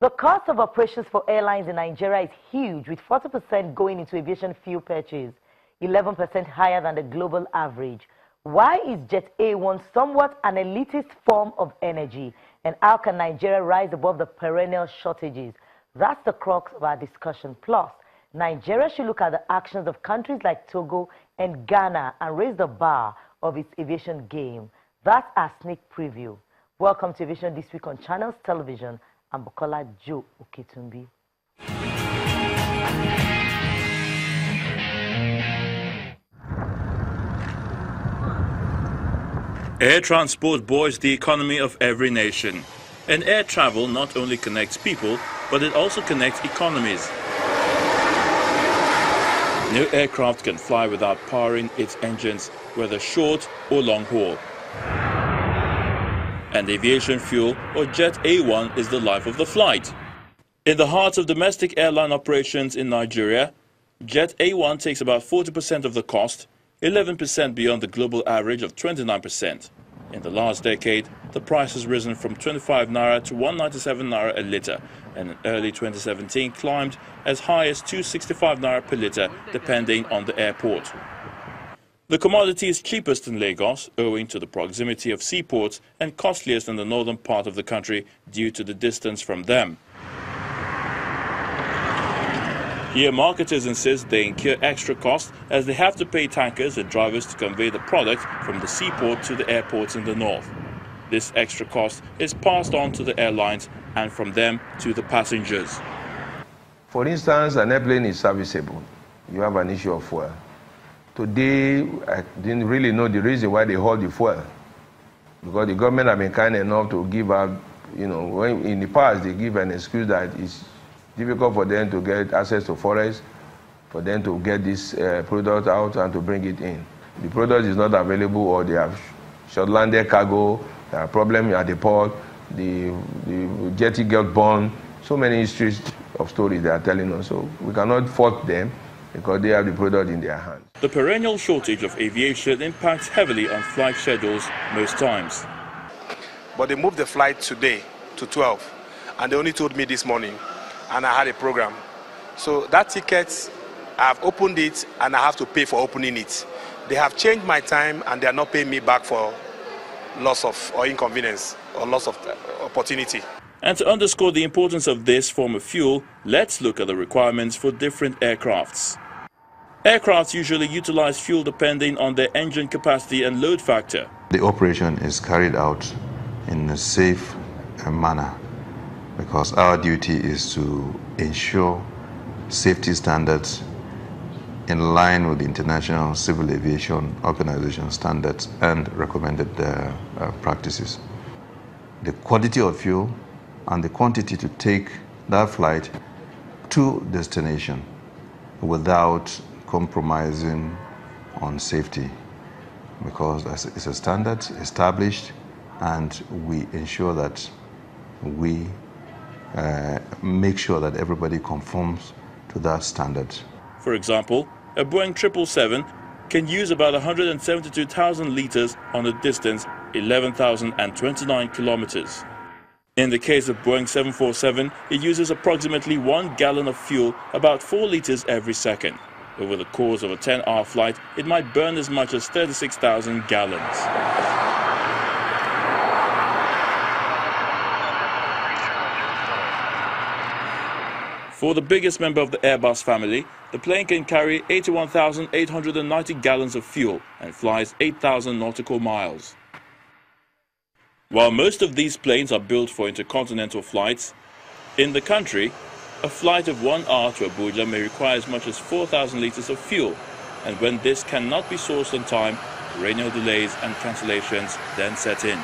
The cost of operations for airlines in Nigeria is huge, with 40% going into aviation fuel purchase, 11% higher than the global average. Why is Jet A1 somewhat an elitist form of energy? And how can Nigeria rise above the perennial shortages? That's the crux of our discussion. Plus, Nigeria should look at the actions of countries like Togo and Ghana and raise the bar of its aviation game. That's our sneak preview. Welcome to Aviation This Week on Channels Television. I'm Bukola Joe Oketumbi. Air transport buoys the economy of every nation. And air travel not only connects people, but it also connects economies. No aircraft can fly without powering its engines, whether short or long haul. And aviation fuel, or Jet A1, is the life of the flight. In the heart of domestic airline operations in Nigeria, Jet A1 takes about 40% of the cost, 11% beyond the global average of 29%. In the last decade, the price has risen from 25 naira to 197 naira a litre, and in early 2017 climbed as high as 265 naira per litre, depending on the airport. The commodity is cheapest in Lagos, owing to the proximity of seaports, and costliest in the northern part of the country due to the distance from them. Here, marketers insist they incur extra costs as they have to pay tankers and drivers to convey the product from the seaport to the airports in the north. This extra cost is passed on to the airlines and from them to the passengers. For instance, an airplane is serviceable. You have an issue of fuel. Today, I didn't really know the reason why they hold the fuel. Because the government have been kind enough to give out, when in the past they give an excuse that it's difficult for them to get access to forests, for them to get this product out and to bring it in. The product is not available, or they have short-landed cargo, there are problems at the port, the jetty got burned, so many histories of stories they are telling us. So we cannot fault them because they have the product in their hands. The perennial shortage of aviation impacts heavily on flight schedules most times. But they moved the flight today to 12, and they only told me this morning, and I had a program. So that ticket, I've opened it, and I have to pay for opening it. They have changed my time, and they are not paying me back for loss of or inconvenience or loss of opportunity. And to underscore the importance of this form of fuel, let's look at the requirements for different aircrafts. Aircrafts usually utilize fuel depending on their engine capacity and load factor. The operation is carried out in a safe manner because our duty is to ensure safety standards in line with the International Civil Aviation Organization standards and recommended practices. The quality of fuel and the quantity to take that flight to destination without compromising on safety, because it's a standard established and we ensure that we make sure that everybody conforms to that standard. For example, a Boeing 777 can use about 172,000 litres on a distance 11,029 kilometers. In the case of Boeing 747, it uses approximately 1 gallon of fuel, about 4 litres every second. Over the course of a 10-hour flight, it might burn as much as 36,000 gallons. For the biggest member of the Airbus family, the plane can carry 81,890 gallons of fuel and flies 8,000 nautical miles. While most of these planes are built for intercontinental flights, in the country, a flight of 1 hour to Abuja may require as much as 4,000 litres of fuel, and when this cannot be sourced on time, perennial delays and cancellations then set in.